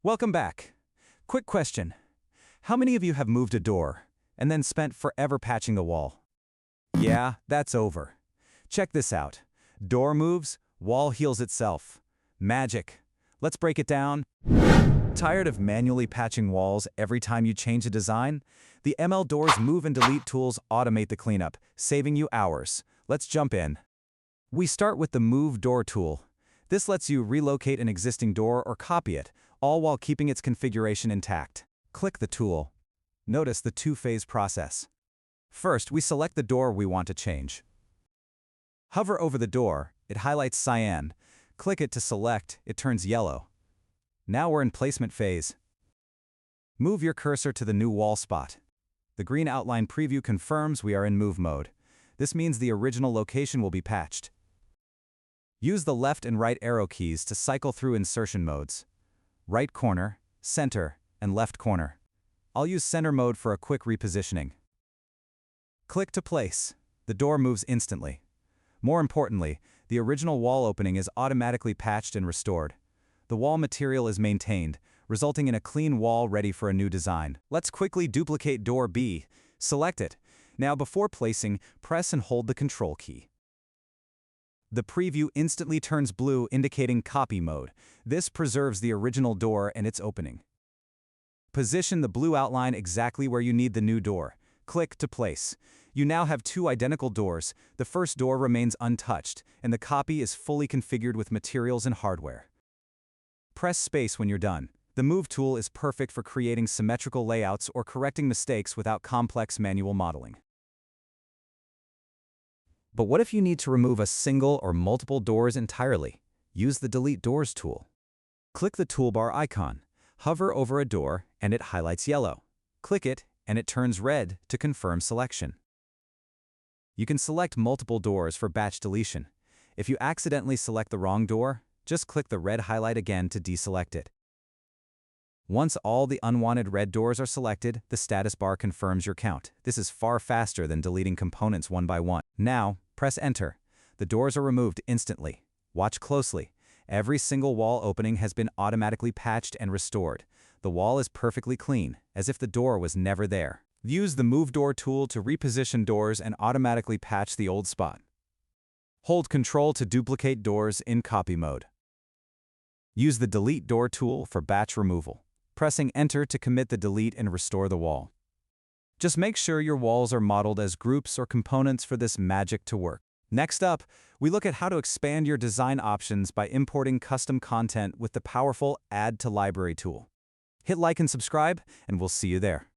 Welcome back. Quick question. How many of you have moved a door and then spent forever patching the wall? Yeah, that's over. Check this out. Door moves, wall heals itself. Magic. Let's break it down. Tired of manually patching walls every time you change a design? The ML Doors Move and Delete tools automate the cleanup, saving you hours. Let's jump in. We start with the Move Door tool. This lets you relocate an existing door or copy it, all while keeping its configuration intact. Click the tool. Notice the two-phase process. First, we select the door we want to change. Hover over the door, it highlights cyan. Click it to select, it turns yellow. Now we're in placement phase. Move your cursor to the new wall spot. The green outline preview confirms we are in move mode. This means the original location will be patched. Use the left and right arrow keys to cycle through insertion modes. Right corner, center, and left corner. I'll use center mode for a quick repositioning. Click to place. The door moves instantly. More importantly, the original wall opening is automatically patched and restored. The wall material is maintained, resulting in a clean wall ready for a new design. Let's quickly duplicate door B. Select it. Now before placing, press and hold the Ctrl key. The preview instantly turns blue, indicating copy mode. This preserves the original door and its opening. Position the blue outline exactly where you need the new door. Click to place. You now have two identical doors. The first door remains untouched, and the copy is fully configured with materials and hardware. Press space when you're done. The Move tool is perfect for creating symmetrical layouts or correcting mistakes without complex manual modeling. But what if you need to remove a single or multiple doors entirely? Use the Delete Doors tool. Click the toolbar icon. Hover over a door, and it highlights yellow. Click it, and it turns red to confirm selection. You can select multiple doors for batch deletion. If you accidentally select the wrong door, just click the red highlight again to deselect it. Once all the unwanted red doors are selected, the status bar confirms your count. This is far faster than deleting components one by one. Now, press Enter. The doors are removed instantly. Watch closely. Every single wall opening has been automatically patched and restored. The wall is perfectly clean, as if the door was never there. Use the Move Door tool to reposition doors and automatically patch the old spot. Hold Ctrl to duplicate doors in copy mode. Use the Delete Door tool for batch removal. Pressing Enter to commit the delete and restore the wall. Just make sure your walls are modeled as groups or components for this magic to work. Next up, we look at how to expand your design options by importing custom content with the powerful Add to Library tool. Hit like and subscribe, and we'll see you there.